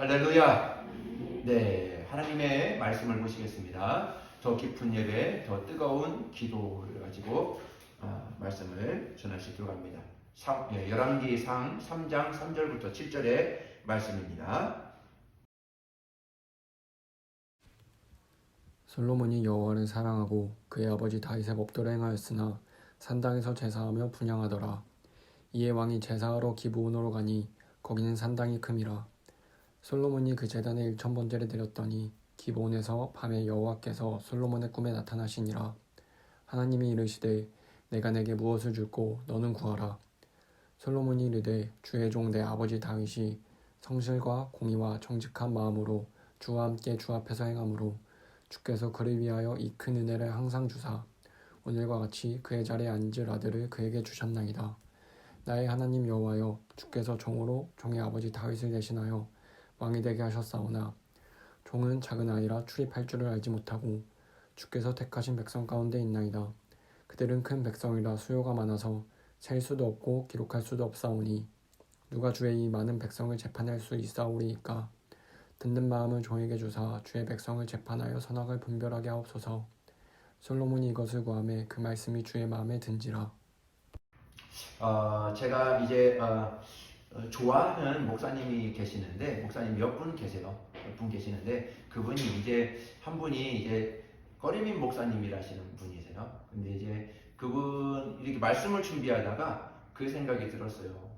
할렐루야. 네, 하나님의 말씀을 보시겠습니다. 더 깊은 예배, 더 뜨거운 기도를 가지고 말씀을 전하시도록 합니다. 열왕기상 3장 3절부터 7절의 말씀입니다. 솔로몬이 여호와를 사랑하고 그의 아버지 다윗의 법도를 행하였으나 산당에서 제사하며 분향하더라. 이에 왕이 제사하러 기브온으로 가니 거기는 산당이 큼이라. 솔로몬이 그 제단에 1000번제를 드렸더니 기브온에서 밤에 여호와께서 솔로몬의 꿈에 나타나시니라. 하나님이 이르시되 내가 내게 무엇을 줄꼬 너는 구하라. 솔로몬이 이르되 주의 종 내 아버지 다윗이 성실과 공의와 정직한 마음으로 주와 함께 주 앞에서 행함으로 주께서 그를 위하여 이 큰 은혜를 항상 주사 오늘과 같이 그의 자리에 앉을 아들을 그에게 주셨나이다. 나의 하나님 여호와여, 주께서 종으로 종의 아버지 다윗을 대신하여 왕이 되게 하셨사오나 종은 작은 아이라 출입할 줄을 알지 못하고 주께서 택하신 백성 가운데 있나이다. 그들은 큰 백성이라 수요가 많아서 셀 수도 없고 기록할 수도 없사오니 누가 주의 이 많은 백성을 재판할 수 있사오리이까. 듣는 마음을 종에게 주사 주의 백성을 재판하여 선악을 분별하게 하옵소서. 솔로몬이 이것을 구하매 그 말씀이 주의 마음에 든지라. 제가 이제 좋아하는 목사님이 계시는데, 목사님 몇 분 계세요. 몇 분 계시는데, 그분이 이제 한 분이 이제 꺼리민 목사님이라시는 분이세요. 근데 이제 그분 이렇게 말씀을 준비하다가 그 생각이 들었어요.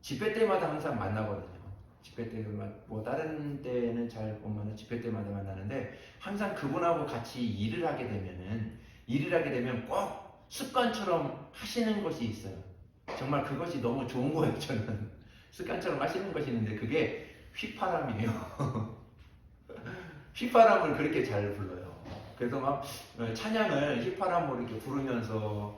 집회 때마다 항상 만나거든요. 집회 때마다, 뭐 다른 때는 잘 못 만나, 집회 때마다 만나는데 항상 그분하고 같이 일을 하게 되면 꼭 습관처럼 하시는 것이 있어요. 정말 그것이 너무 좋은 거예요. 저는 습관처럼 하시는 것이 있는데 그게 휘파람이에요. 휘파람을 그렇게 잘 불러요. 그래서 막 찬양을 휘파람으로 이렇게 부르면서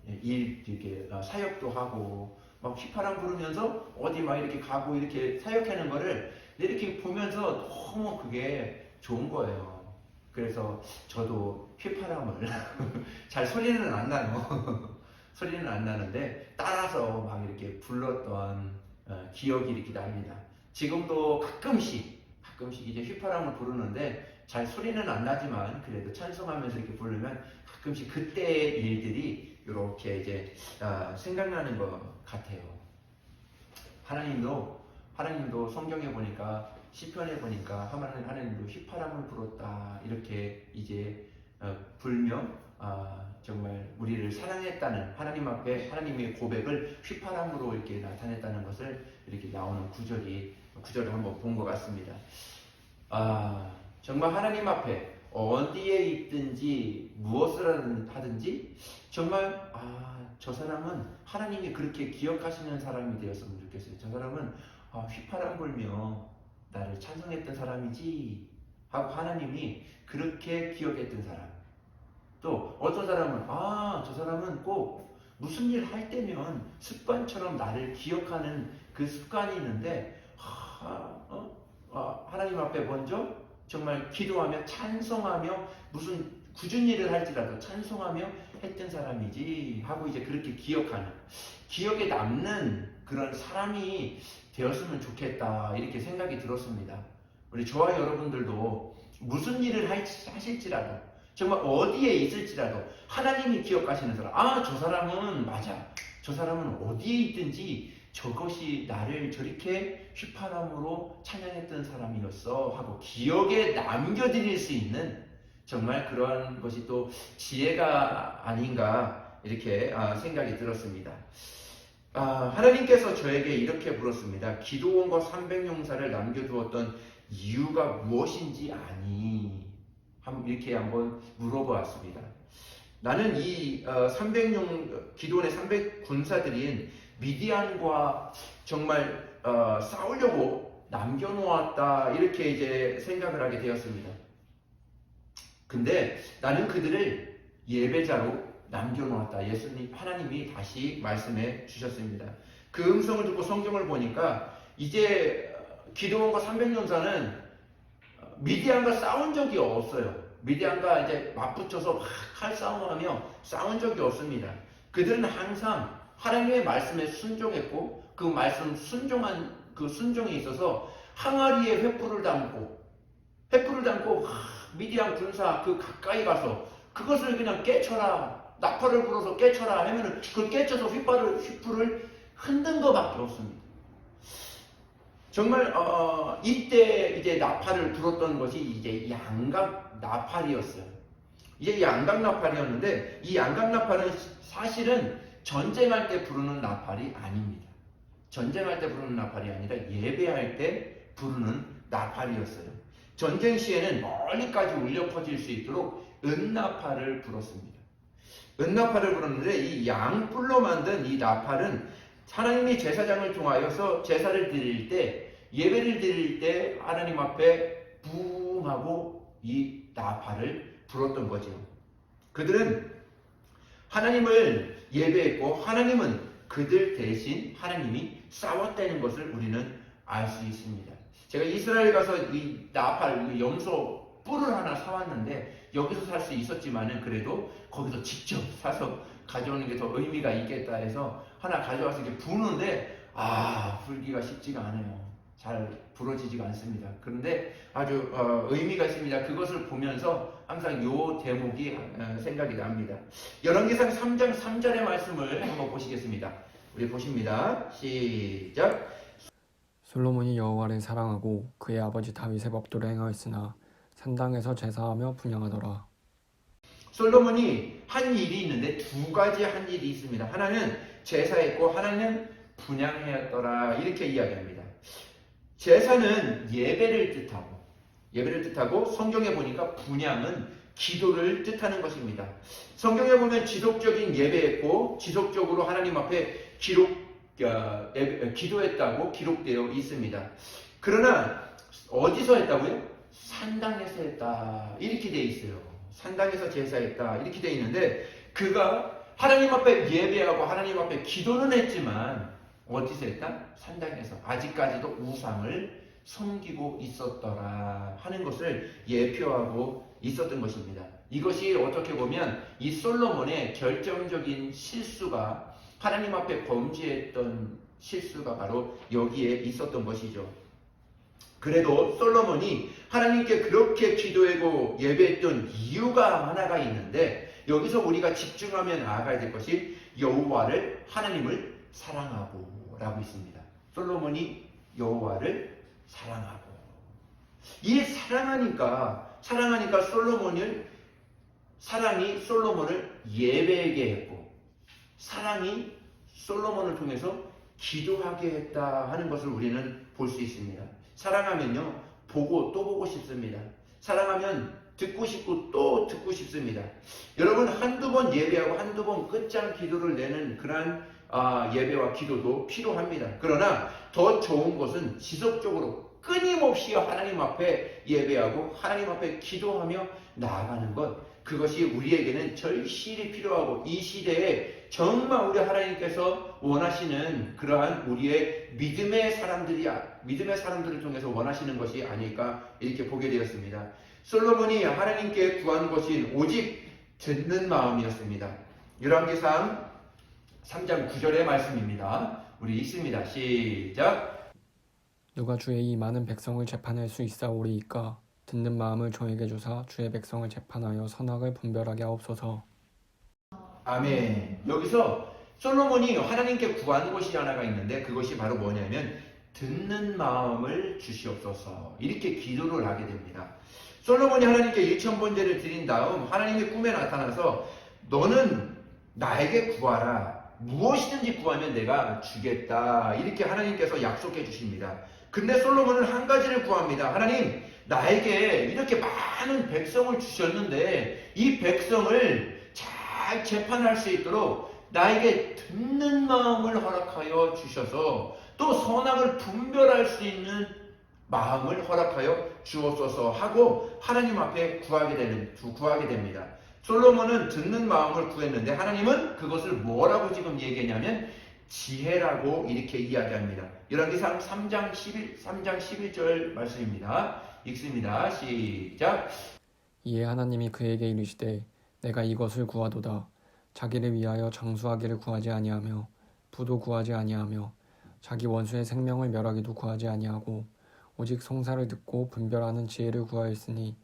이렇게 사역도 하고 막 휘파람 부르면서 어디 막 이렇게 가고 이렇게 사역하는 거를 이렇게 보면서 너무 그게 좋은 거예요. 그래서 저도 휘파람을 잘 소리는 안 나요. 소리는 안 나는데 따라서 막 이렇게 불렀던 기억이 이렇게 납니다. 지금도 가끔씩 이제 휘파람을 부르는데 잘 소리는 안 나지만 그래도 찬송하면서 이렇게 부르면 가끔씩 그때의 일들이 이렇게 이제 생각나는 것 같아요. 하나님도 성경에 보니까 시편에 보니까 하나님도 휘파람을 불었다 이렇게 이제 불며 정말 우리를 사랑했다는 하나님 앞에 하나님의 고백을 휘파람으로 이렇게 나타냈다는 것을 이렇게 나오는 구절을 한번 본 것 같습니다. 정말 하나님 앞에 어디에 있든지 무엇을 하든지 정말 저 사람은 하나님이 그렇게 기억하시는 사람이 되었으면 좋겠어요. 저 사람은 휘파람 불며 나를 찬송했던 사람이지 하고 하나님이 그렇게 기억했던 사람. 또 어떤 사람은 저 사람은 꼭 무슨 일 할 때면 습관처럼 나를 기억하는 그 습관이 있는데 하나님 앞에 먼저 정말 기도하며 찬송하며 무슨 굳은 일을 할지라도 찬송하며 했던 사람이지 하고 이제 그렇게 기억에 남는 그런 사람이 되었으면 좋겠다 이렇게 생각이 들었습니다. 우리 저와 여러분들도 무슨 일을 하실지라도 정말 어디에 있을지라도 하나님이 기억하시는 사람, 저 사람은 맞아, 저 사람은 어디에 있든지 저것이 나를 저렇게 휘파람으로 찬양했던 사람이었어 하고 기억에 남겨드릴 수 있는 정말 그런 것이 또 지혜가 아닌가 이렇게 생각이 들었습니다. 하나님께서 저에게 이렇게 물었습니다. 기드온과 300용사를 남겨두었던 이유가 무엇인지 아니? 이렇게 한번 물어보았습니다. 나는 이 기드온의 300 군사들인 미디안과 정말 싸우려고 남겨놓았다 이렇게 이제 생각을 하게 되었습니다. 근데 나는 그들을 예배자로 남겨놓았다. 하나님이 다시 말씀해 주셨습니다. 그 음성을 듣고 성경을 보니까 이제 기드온과 300용사는 미디안과 싸운 적이 없어요. 미디안과 이제 맞붙여서 막 칼싸움하며 싸운 적이 없습니다. 그들은 항상 하나님의 말씀에 순종했고 그 말씀 순종한 그 순종에 있어서 항아리에 횃불을 담고 미디안 군사 그 가까이 가서 그것을 그냥 깨쳐라, 나팔을 불어서 깨쳐라 하면은 그 깨쳐서 횃불을 흔든 것밖에 없습니다. 정말 이때 이제 나팔을 불었던 것이 이제 양각 나팔이었어요. 이제 양각 나팔이었는데 이 양각 나팔은 사실은 전쟁할 때 부르는 나팔이 아닙니다. 전쟁할 때 부르는 나팔이 아니라 예배할 때 부르는 나팔이었어요. 전쟁 시에는 멀리까지 울려 퍼질 수 있도록 은나팔을 불었습니다. 은나팔을 불었는데 이 양뿔로 만든 이 나팔은 하나님이 제사장을 통하여서 제사를 드릴 때, 예배를 드릴 때 하나님 앞에 부응하고 이 나팔을 불었던 거죠. 그들은 하나님을 예배했고 하나님은 그들 대신 하나님이 싸웠다는 것을 우리는 알 수 있습니다. 제가 이스라엘 가서 이 나팔, 염소 뿔을 하나 사왔는데 여기서 살 수 있었지만은 그래도 거기서 직접 사서 가져오는 게 더 의미가 있겠다 해서 하나 가져와서 이렇게 부는데 불기가 쉽지가 않아요. 잘 부러지지가 않습니다. 그런데 아주 의미가 있습니다. 그것을 보면서 항상 요 대목이 생각이 납니다. 열왕기상 3장 3절의 말씀을 한번 보시겠습니다. 우리 보십니다. 시작. 솔로몬이 여호와를 사랑하고 그의 아버지 다윗의 법도를 행하였으나 산당에서 제사하며 분향하더라. 솔로몬이 한 일이 있는데 두 가지 한 일이 있습니다. 하나는 제사했고 하나는 분향하였더라 이렇게 이야기합니다. 제사는 예배를 뜻하고 성경에 보니까 분향은 기도를 뜻하는 것입니다. 성경에 보면 지속적인 예배했고 지속적으로 하나님 앞에 기도했다고 기록되어 있습니다. 그러나 어디서 했다고요? 산당에서 했다 이렇게 되어 있어요. 산당에서 제사했다 이렇게 되어 있는데 그가 하나님 앞에 예배하고 하나님 앞에 기도는 했지만 어디서 했다? 산당에서 아직까지도 우상을 섬기고 있었더라 하는 것을 예표하고 있었던 것입니다. 이것이 어떻게 보면 이 솔로몬의 결정적인 실수가 하나님 앞에 범죄했던 실수가 바로 여기에 있었던 것이죠. 그래도 솔로몬이 하나님께 그렇게 기도하고 예배했던 이유가 하나가 있는데 여기서 우리가 집중하며 나아가야 될 것이 여호와를 하나님을 사랑하고 라고 있습니다. 솔로몬이 여호와를 사랑하고 이 사랑하니까 사랑이 솔로몬을 예배하게 했고 사랑이 솔로몬을 통해서 기도하게 했다 하는 것을 우리는 볼 수 있습니다. 사랑하면요 보고 또 보고 싶습니다. 사랑하면 듣고 싶고 또 듣고 싶습니다. 여러분 한두 번 예배하고 한두 번 끝장 기도를 내는 그러한 예배와 기도도 필요합니다. 그러나 더 좋은 것은 지속적으로 끊임없이 하나님 앞에 예배하고 하나님 앞에 기도하며 나아가는 것, 그것이 우리에게는 절실히 필요하고 이 시대에 정말 우리 하나님께서 원하시는 그러한 우리의 믿음의 사람들을 통해서 원하시는 것이 아닐까 이렇게 보게 되었습니다. 솔로몬이 하나님께 구한 것이 오직 듣는 마음이었습니다. 열왕기상 3장 9절의 말씀입니다. 우리 읽습니다. 시작. 누가 주의 이 많은 백성을 재판할 수 있사오리이까 듣는 마음을 저에게 주사 주의 백성을 재판하여 선악을 분별하게 하옵소서. 아멘. 여기서 솔로몬이 하나님께 구한 것이 하나가 있는데 그것이 바로 뭐냐면 듣는 마음을 주시옵소서 이렇게 기도를 하게 됩니다. 솔로몬이 하나님께 1000번제를 드린 다음 하나님의 꿈에 나타나서 너는 나에게 구하라. 무엇이든지 구하면 내가 주겠다. 이렇게 하나님께서 약속해 주십니다. 근데 솔로몬은 한 가지를 구합니다. 하나님, 나에게 이렇게 많은 백성을 주셨는데 이 백성을 잘 재판할 수 있도록 나에게 듣는 마음을 허락하여 주셔서 또 선악을 분별할 수 있는 마음을 허락하여 주옵소서 하고 하나님 앞에 구하게 됩니다. 솔로몬은 듣는 마음을 구했는데 하나님은 그것을 뭐라고 지금 얘기하냐면 지혜라고 이렇게 이야기합니다. 열왕기상 3장 11절 말씀입니다. 읽습니다. 시작. 이에 하나님이 그에게 이르시되 내가 이것을 구하도다. 자기를 위하여 장수하기를 구하지 아니하며 부도 구하지 아니하며 자기 원수의 생명을 멸하기도 구하지 아니하고 오직 송사를 듣고 분별하는 지혜를 구하였으니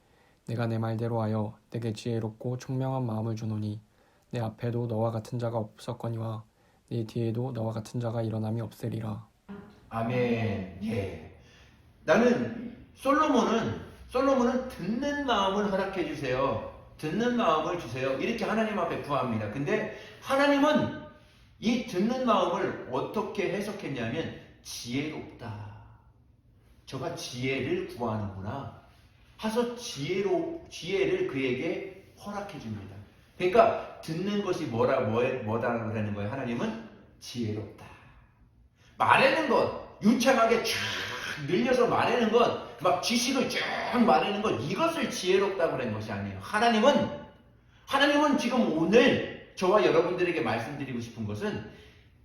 내가 내 말대로 하여 내게 지혜롭고 총명한 마음을 주노니 내 앞에도 너와 같은 자가 없었거니와 내 뒤에도 너와 같은 자가 일어남이 없으리라. 아멘. 예. 나는 솔로몬은 듣는 마음을 허락해 주세요. 듣는 마음을 주세요. 이렇게 하나님 앞에 구합니다. 근데 하나님은 이 듣는 마음을 어떻게 해석했냐면 지혜롭다. 저가 지혜를 구하는구나. 하서 지혜를 그에게 허락해 줍니다. 그러니까 듣는 것이 뭐다라고 하는 거예요. 하나님은 지혜롭다. 말하는 것, 유창하게 쫙 늘려서 말하는 것, 막 지식을 쫙 말하는 것, 이것을 지혜롭다고 하는 것이 아니에요. 하나님은 지금 오늘 저와 여러분들에게 말씀드리고 싶은 것은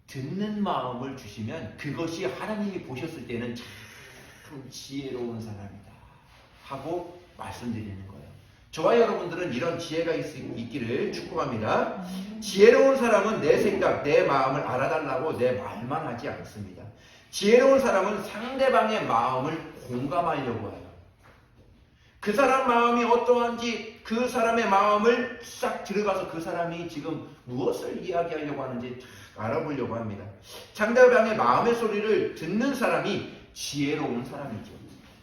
듣는 마음을 주시면 그것이 하나님이 보셨을 때는 참 지혜로운 사람이다 하고 말씀드리는 거예요. 저와 여러분들은 이런 지혜가 있기를 축복합니다. 지혜로운 사람은 내 생각, 내 마음을 알아달라고 내 말만 하지 않습니다. 지혜로운 사람은 상대방의 마음을 공감하려고 해요. 그 사람 마음이 어떠한지 그 사람의 마음을 싹 들어가서 그 사람이 지금 무엇을 이야기하려고 하는지 알아보려고 합니다. 상대방의 마음의 소리를 듣는 사람이 지혜로운 사람이죠.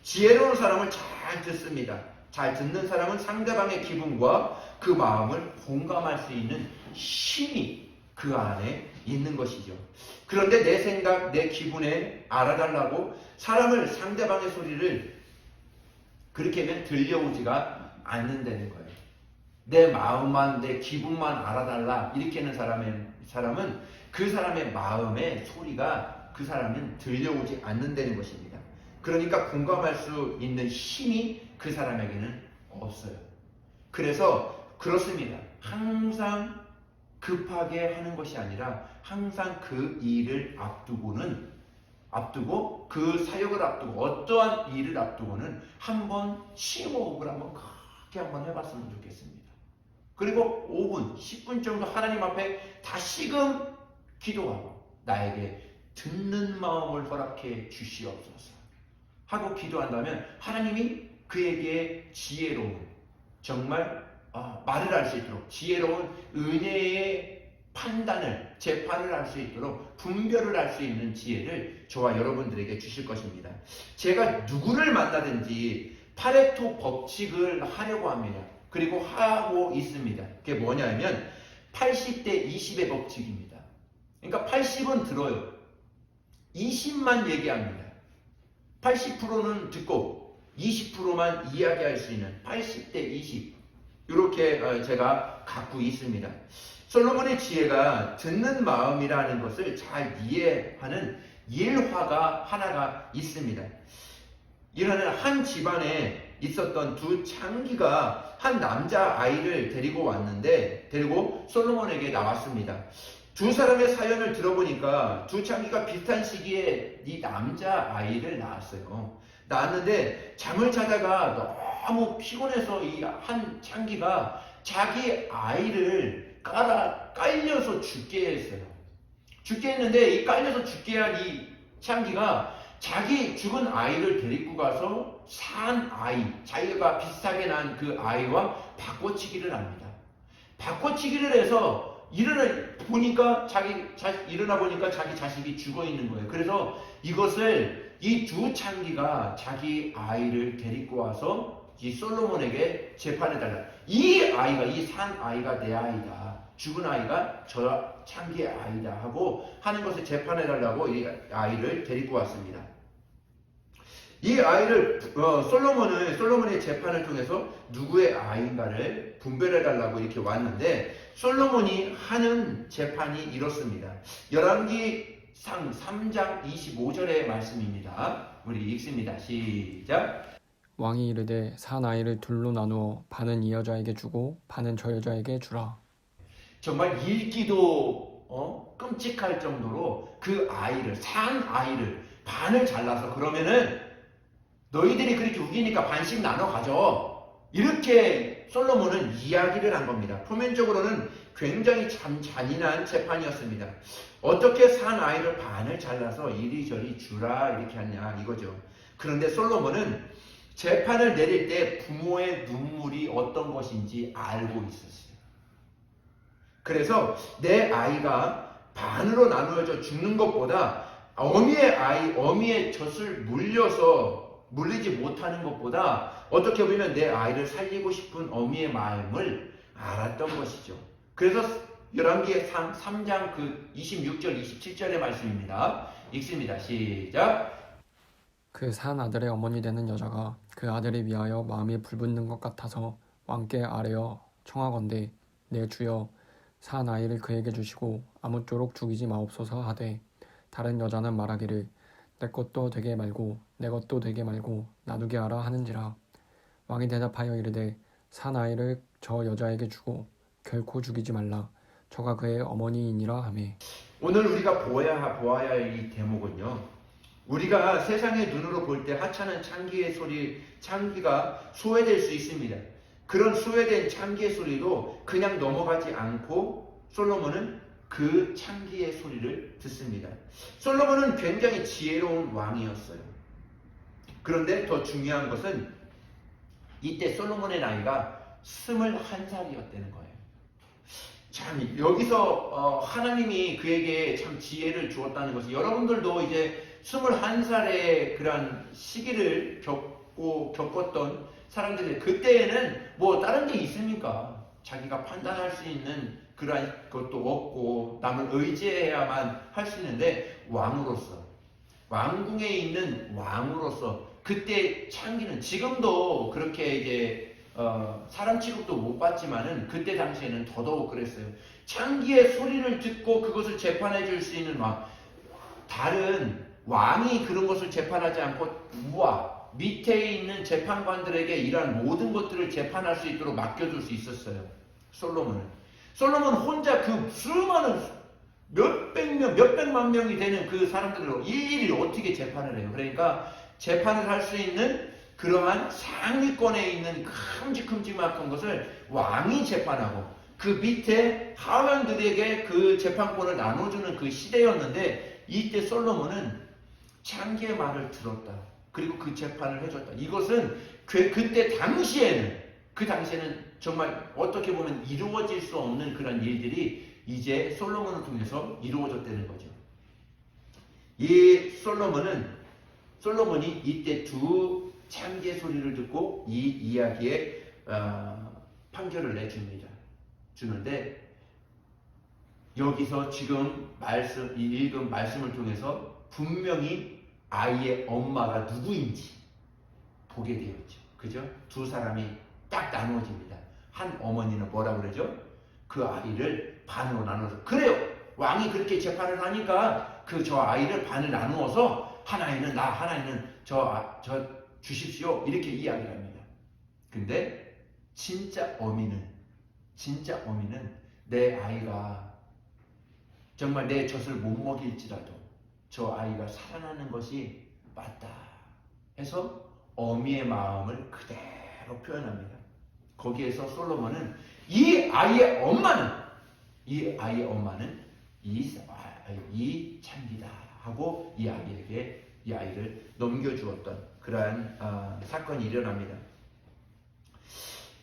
지혜로운 사람을 잘 듣습니다. 잘 듣는 사람은 상대방의 기분과 그 마음을 공감할 수 있는 힘이 그 안에 있는 것이죠. 그런데 내 생각, 내 기분에 알아달라고 상대방의 소리를 그렇게 하면 들려오지가 않는다는 거예요. 내 마음만, 내 기분만 알아달라 이렇게 하는 사람은 그 사람의 마음의 소리가 그 사람은 들려오지 않는다는 것입니다. 그러니까 공감할 수 있는 힘이 그 사람에게는 없어요. 그래서 그렇습니다. 항상 급하게 하는 것이 아니라 항상 그 일을 앞두고 그 사역을 앞두고 어떠한 일을 앞두고는 한번 심호흡을 한번 크게 한번 해봤으면 좋겠습니다. 그리고 5분, 10분 정도 하나님 앞에 다시금 기도하고 나에게 듣는 마음을 허락해 주시옵소서 하고 기도한다면 하나님이 그에게 지혜로운 정말 말을 할 수 있도록 지혜로운 은혜의 판단을 재판을 할 수 있도록 분별을 할 수 있는 지혜를 저와 여러분들에게 주실 것입니다. 제가 누구를 만나든지 파레토 법칙을 하려고 합니다. 그리고 하고 있습니다. 그게 뭐냐면 80대 20의 법칙입니다. 그러니까 80은 들어요. 20만 얘기합니다. 80%는 듣고 20%만 이야기할 수 있는 80대 20 이렇게 제가 갖고 있습니다. 솔로몬의 지혜가 듣는 마음이라는 것을 잘 이해하는 일화가 하나가 있습니다. 이라는 한 집안에 있었던 두 창기가 한 남자 아이를 데리고 솔로몬에게 나왔습니다. 두 사람의 사연을 들어보니까 두 창기가 비슷한 시기에 이 남자 아이를 낳았는데 잠을 자다가 너무 피곤해서 이 한 창기가 자기 아이를 깔려서 죽게 했어요. 죽게 했는데 이 깔려서 죽게 한 이 창기가 자기 죽은 아이를 데리고 가서 산 아이, 자기가 비슷하게 난 그 아이와 바꿔치기를 합니다. 바꿔치기를 해서 일어나 보니까 자기 자식이 죽어 있는 거예요. 그래서 이것을 이 두 창기가 자기 아이를 데리고 와서 이 솔로몬에게 재판해달라. 이 산 아이가 내 아이다. 죽은 아이가 저 창기의 아이다 하고 하는 것을 재판해달라고 이 아이를 데리고 왔습니다. 이 아이를 솔로몬의 재판을 통해서 누구의 아이인가를 분별해달라고 이렇게 왔는데 솔로몬이 하는 재판이 이렇습니다. 열왕기상 3장 25절의 말씀입니다. 우리 읽습니다. 시작. 왕이 이르되 산 아이를 둘로 나누어 반은 이 여자에게 주고 반은 저 여자에게 주라. 정말 읽기도 끔찍할 정도로 산 아이를 반을 잘라서 그러면은 너희들이 그렇게 우기니까 반씩 나눠 가져. 이렇게 솔로몬은 이야기를 한 겁니다. 표면적으로는 굉장히 참 잔인한 재판이었습니다. 어떻게 산 아이를 반을 잘라서 이리저리 주라 이렇게 하냐 이거죠. 그런데 솔로몬은 재판을 내릴 때 부모의 눈물이 어떤 것인지 알고 있었어요. 그래서 내 아이가 반으로 나누어져 죽는 것보다 어미의 젖을 물리지 못하는 것보다 어떻게 보면 내 아이를 살리고 싶은 어미의 마음을 알았던 것이죠. 그래서 열왕기의 3장 26절 27절의 말씀입니다. 읽습니다. 시작. 그 산 아들의 어머니 되는 여자가 그 아들을 위하여 마음이 불붙는 것 같아서 왕께 아뢰어 청하건대 내 주여 산 아이를 그에게 주시고 아무쪼록 죽이지 마옵소서 하되 다른 여자는 말하기를 내 것도 되게 말고 내 것도 되게 말고 놔두게 하라 하는지라. 왕이 대답하여 이르되 산 아이를 저 여자에게 주고 결코 죽이지 말라. 저가 그의 어머니이니라 하매. 오늘 우리가 보아야 할 이 대목은요. 우리가 세상의 눈으로 볼 때 하찮은 창기가 소외될 수 있습니다. 그런 소외된 창기의 소리도 그냥 넘어가지 않고 솔로몬은 그 창기의 소리를 듣습니다. 솔로몬은 굉장히 지혜로운 왕이었어요. 그런데 더 중요한 것은 이때 솔로몬의 나이가 21살이었다는 거예요. 참 여기서 하나님이 그에게 참 지혜를 주었다는 것은 여러분들도 이제 21살의 그런 시기를 겪었던 사람들이 그때에는 뭐 다른 게 있습니까? 자기가 판단할 수 있는 그런 것도 없고 남을 의지해야만 할 수 있는데 왕궁에 있는 왕으로서 그때 창기는 지금도 그렇게 이제 사람 취급도 못 받지만은 그때 당시에는 더더욱 그랬어요. 창기의 소리를 듣고 그것을 재판해 줄 수 있는 왕. 다른 왕이 그런 것을 재판하지 않고 부하 밑에 있는 재판관들에게 이러한 모든 것들을 재판할 수 있도록 맡겨줄 수 있었어요. 솔로몬은 혼자 그 수많은 몇백만 명이 되는 그 사람들을 일일이 어떻게 재판을 해요. 그러니까 재판을 할 수 있는 그러한 상위권에 있는 큼직큼직한 것을 왕이 재판하고 그 밑에 하원들에게 그 재판권을 나눠주는 그 시대였는데 이때 솔로몬은 창기의 말을 들었다. 그리고 그 재판을 해줬다. 이것은 그때 당시에는 정말 어떻게 보면 이루어질 수 없는 그런 일들이 이제 솔로몬을 통해서 이루어졌다는 거죠. 이 솔로몬이 이때 두 창기의 소리를 듣고 이 이야기에 판결을 주는데 여기서 지금 읽은 말씀을 통해서 분명히 아이의 엄마가 누구인지 보게 되었죠. 그죠? 두 사람이 딱 나누어집니다. 한 어머니는 뭐라고 그러죠? 그 아이를 반으로 나눠서 그래요. 왕이 그렇게 재판을 하니까 저 아이를 반을 나누어서 하나에는 나, 하나에는 저 주십시오. 이렇게 이야기를 합니다. 근데 진짜 어미는 내 아이가 정말 내 젖을 못 먹일지라도 저 아이가 살아나는 것이 맞다 해서 어미의 마음을 그대로 표현합니다. 거기에서 솔로몬은 이 아이의 엄마는 이 창기다 하고 이 아이에게 이 아이를 넘겨주었던 그러한 사건이 일어납니다.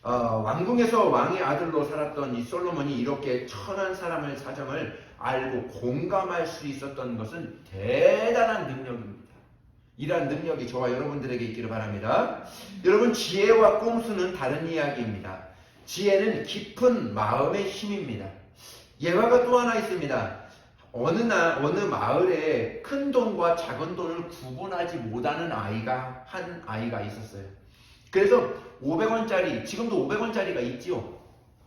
왕궁에서 왕의 아들로 살았던 이 솔로몬이 이렇게 천한 사람의 사정을 알고 공감할 수 있었던 것은 대단한 능력입니다. 이러한 능력이 저와 여러분들에게 있기를 바랍니다. 여러분, 지혜와 꼼수는 다른 이야기입니다. 지혜는 깊은 마음의 힘입니다. 예화가 또 하나 있습니다. 어느 마을에 큰 돈과 작은 돈을 구분하지 못하는 한 아이가 있었어요. 그래서 500원짜리, 지금도 500원짜리가 있지요.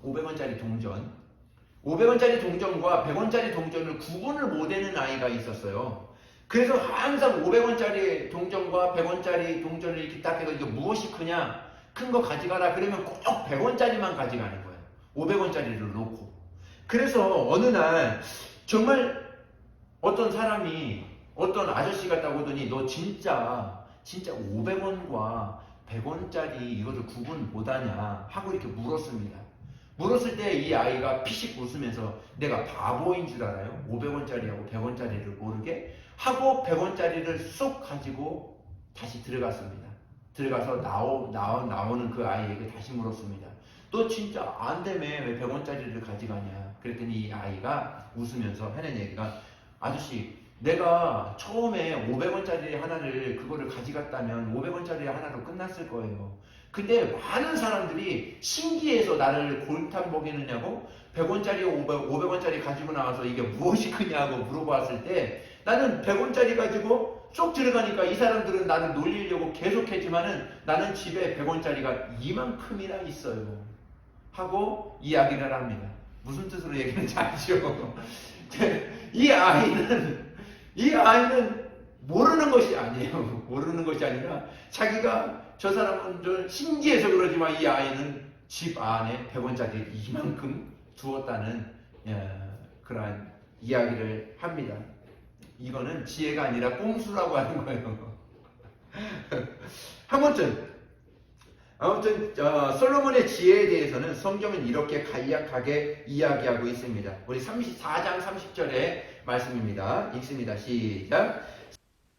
500원짜리 동전. 500원짜리 동전과 100원짜리 동전을 구분을 못하는 아이가 있었어요. 그래서 항상 500원짜리 동전과 100원짜리 동전을 이렇게 딱 해서 이게 무엇이 크냐? 큰 거 가져가라. 그러면 꼭 100원짜리만 가져가는 거예요. 500원짜리를 놓고. 그래서 어느 날 정말 어떤 사람이 어떤 아저씨가 있다고 하더니 너 진짜 500원과 100원짜리 이것을 구분 못하냐 하고 이렇게 물었습니다. 물었을 때 이 아이가 피식 웃으면서 내가 바보인 줄 알아요? 500원짜리하고 100원짜리를 모르게 하고 100원짜리를 쏙 가지고 다시 들어갔습니다. 들어가서 나오는 그 아이에게 다시 물었습니다. 너 진짜 안 되며 왜 100원짜리를 가져가냐? 그랬더니 이 아이가 웃으면서 하는 얘기가 아저씨 내가 처음에 500원짜리 하나를 그거를 가져갔다면 500원짜리 하나로 끝났을 거예요. 근데 많은 사람들이 신기해서 나를 골탕 먹이느냐고 100원짜리 500원짜리 가지고 나와서 이게 무엇이 크냐고 물어봤을 때 나는 100원짜리 가지고 쏙 들어가니까 이 사람들은 나를 놀리려고 계속했지만은 나는 집에 100원짜리가 이만큼이나 있어요. 하고 이야기를 합니다. 무슨 뜻으로 얘기하는지 아시죠? 이 아이는 모르는 것이 아니에요. 모르는 것이 아니라 자기가 저 사람은 좀 신기해서 그러지만 이 아이는 집 안에 100원짜리 이만큼 두었다는 그러한 이야기를 합니다. 이거는 지혜가 아니라 꼼수라고 하는 거예요. 아무튼 솔로몬의 지혜에 대해서는 성경은 이렇게 간략하게 이야기하고 있습니다. 우리 4장 30절의 말씀입니다. 읽습니다. 시작.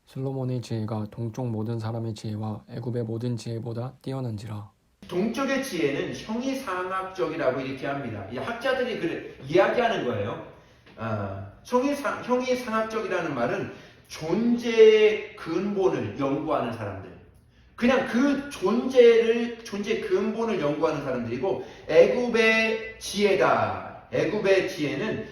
솔로몬의 지혜가 동쪽 모든 사람의 지혜와 애굽의 모든 지혜보다 뛰어난지라. 동쪽의 지혜는 형이상학적이라고 이렇게 합니다. 이 학자들이 그래 이야기하는 거예요. 형이상학적이라는 말은 존재의 근본을 연구하는 사람들. 그냥 그 존재 근본을 연구하는 사람들이고 애굽의 지혜다. 애굽의 지혜는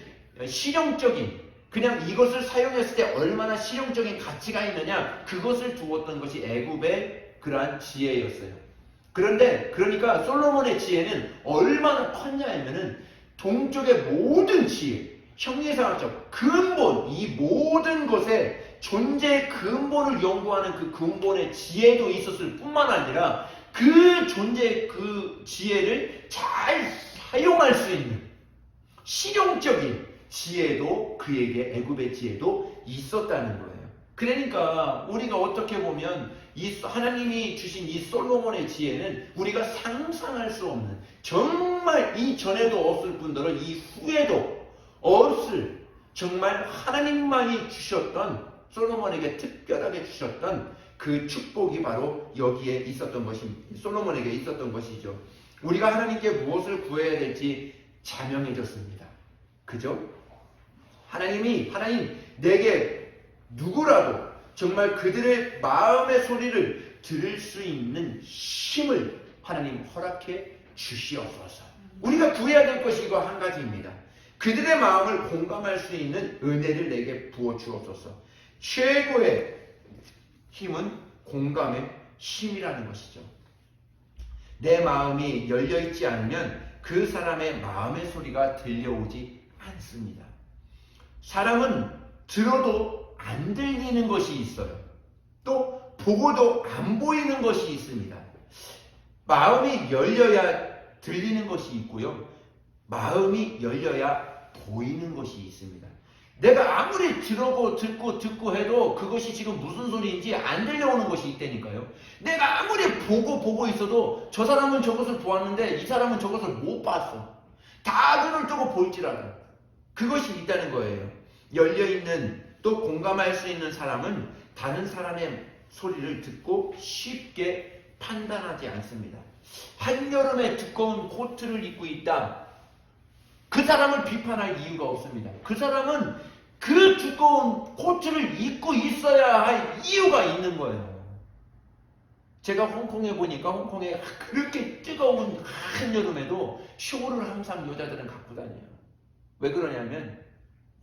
실용적인 그냥 이것을 사용했을 때 얼마나 실용적인 가치가 있느냐 그것을 두었던 것이 애굽의 그러한 지혜였어요. 그러니까 솔로몬의 지혜는 얼마나 컸냐면은 동쪽의 모든 지혜, 형이상학적 근본 이 모든 것에 존재의 근본을 연구하는 그 근본의 지혜도 있었을 뿐만 아니라 그 존재의 그 지혜를 잘 사용할 수 있는 실용적인 지혜도 그에게 애굽의 지혜도 있었다는 거예요. 그러니까 우리가 어떻게 보면 이 하나님이 주신 이 솔로몬의 지혜는 우리가 상상할 수 없는 정말 이전에도 없을 뿐더러 이 후에도 없을 정말 하나님만이 주셨던 솔로몬에게 특별하게 주셨던 그 축복이 바로 여기에 있었던 솔로몬에게 있었던 것이죠. 우리가 하나님께 무엇을 구해야 될지 자명해졌습니다. 그죠? 하나님 내게 누구라도 정말 그들의 마음의 소리를 들을 수 있는 힘을 하나님 허락해 주시옵소서. 우리가 구해야 될 것이 이거 한 가지입니다. 그들의 마음을 공감할 수 있는 은혜를 내게 부어 주옵소서. 최고의 힘은 공감의 힘이라는 것이죠. 내 마음이 열려있지 않으면 그 사람의 마음의 소리가 들려오지 않습니다. 사람은 들어도 안 들리는 것이 있어요. 또 보고도 안 보이는 것이 있습니다. 마음이 열려야 들리는 것이 있고요. 마음이 열려야 보이는 것이 있습니다. 내가 아무리 듣고 해도 그것이 지금 무슨 소리인지 안 들려오는 것이 있다니까요. 내가 아무리 보고 있어도 저 사람은 저것을 보았는데 이 사람은 저것을 못 봤어. 다 눈을 뜨고 볼지라도 그것이 있다는 거예요. 열려있는 또 공감할 수 있는 사람은 다른 사람의 소리를 듣고 쉽게 판단하지 않습니다. 한여름에 두꺼운 코트를 입고 있다. 그 사람을 비판할 이유가 없습니다. 그 사람은 그 두꺼운 코트를 입고 있어야 할 이유가 있는 거예요. 제가 홍콩에 보니까 홍콩에 그렇게 뜨거운 한여름에도 쇼를 항상 여자들은 갖고 다녀요. 왜 그러냐면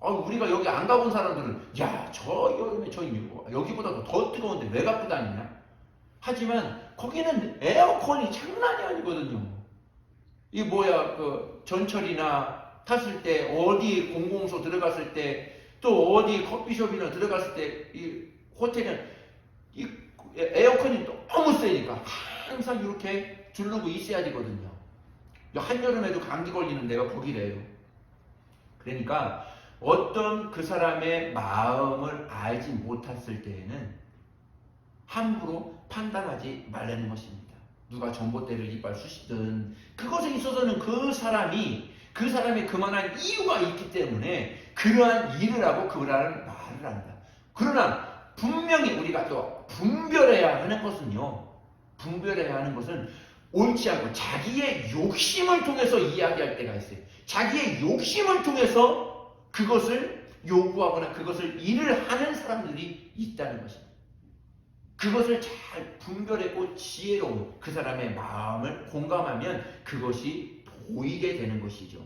우리가 여기 안 가본 사람들은 야, 저 여름에 여기보다 더 뜨거운데 왜 갖고 다니냐? 하지만 거기는 에어컨이 장난이 아니거든요. 그 전철이나 탔을 때 어디 공공소 들어갔을 때 또 어디 커피숍이나 들어갔을 때 이 호텔은 이 에어컨이 너무 세니까 항상 이렇게 두르고 있어야 되거든요. 한여름에도 감기 걸리는 데가 거기래요. 그러니까 어떤 그 사람의 마음을 알지 못했을 때에는 함부로 판단하지 말라는 것입니다. 누가 전봇대를 이빨 쑤시든 그것에 있어서는 그 사람이 그만한 이유가 있기 때문에 그러한 일을 하고 그러한 말을 한다. 그러나 분명히 우리가 또 분별해야 하는 것은 옳지 않고 자기의 욕심을 통해서 이야기할 때가 있어요. 자기의 욕심을 통해서 그것을 요구하거나 그것을 일을 하는 사람들이 있다는 것입니다. 그것을 잘 분별하고 지혜로운 그 사람의 마음을 공감하면 그것이 보이게 되는 것이죠.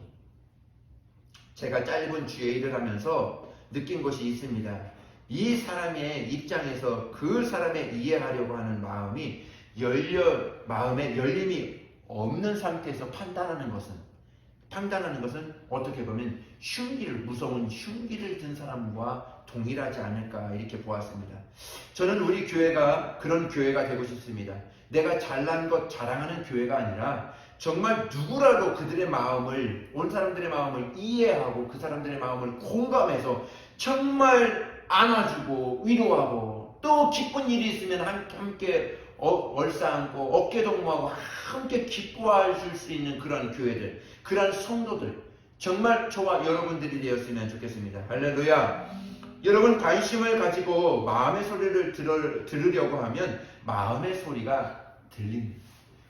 제가 짧은 주의 일을 하면서 느낀 것이 있습니다. 이 사람의 입장에서 그 사람의 이해하려고 하는 마음에 열림이 없는 상태에서 판단하는 것은 어떻게 보면 무서운 흉기를 든 사람과 동일하지 않을까 이렇게 보았습니다. 저는 우리 교회가 그런 교회가 되고 싶습니다. 내가 잘난 것 자랑하는 교회가 아니라 정말 누구라도 온 사람들의 마음을 이해하고 그 사람들의 마음을 공감해서 정말 안아주고 위로하고 또 기쁜 일이 있으면 함께 얼싸안고 어깨동무하고 함께 기뻐하실 수 있는 그런 교회들, 그런 성도들 정말 저와 여러분들이 되었으면 좋겠습니다. 할렐루야. 여러분 관심을 가지고 마음의 소리를 들으려고 하면 마음의 소리가 들립니다.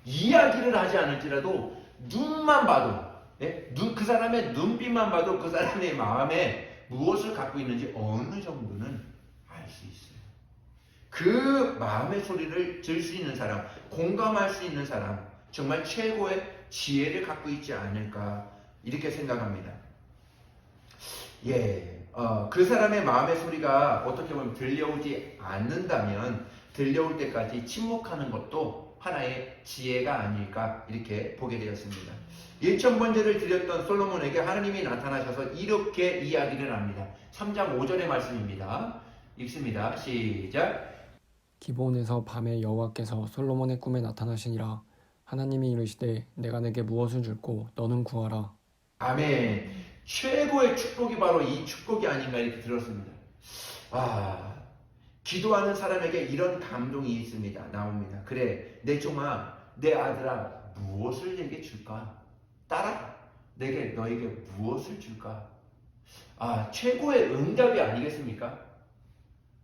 이야기를 하지 않을지라도 눈만 봐도 그 사람의 눈빛만 봐도 그 사람의 마음에 무엇을 갖고 있는지 어느 정도는 알 수 있어요. 그 마음의 소리를 들을 수 있는 사람, 공감할 수 있는 사람, 정말 최고의 지혜를 갖고 있지 않을까 이렇게 생각합니다. 그 사람의 마음의 소리가 어떻게 보면 들려오지 않는다면 들려올 때까지 침묵하는 것도 하나의 지혜가 아닐까 이렇게 보게 되었습니다. 1000번제를 드렸던 솔로몬에게 하나님이 나타나셔서 이렇게 이야기를 합니다. 3장 5절의 말씀입니다. 읽습니다. 시작. 기브온에서 밤에 여호와께서 솔로몬의 꿈에 나타나시니라. 하나님이 이르시되 내가 내게 무엇을 줄고 너는 구하라. 아멘. 최고의 축복이 바로 이 축복이 아닌가 이렇게 들었습니다. 기도하는 사람에게 이런 감동이 있습니다. 나옵니다. 그래, 내 종아, 내 아들아, 무엇을 내게 줄까? 딸아, 너에게 무엇을 줄까? 최고의 응답이 아니겠습니까?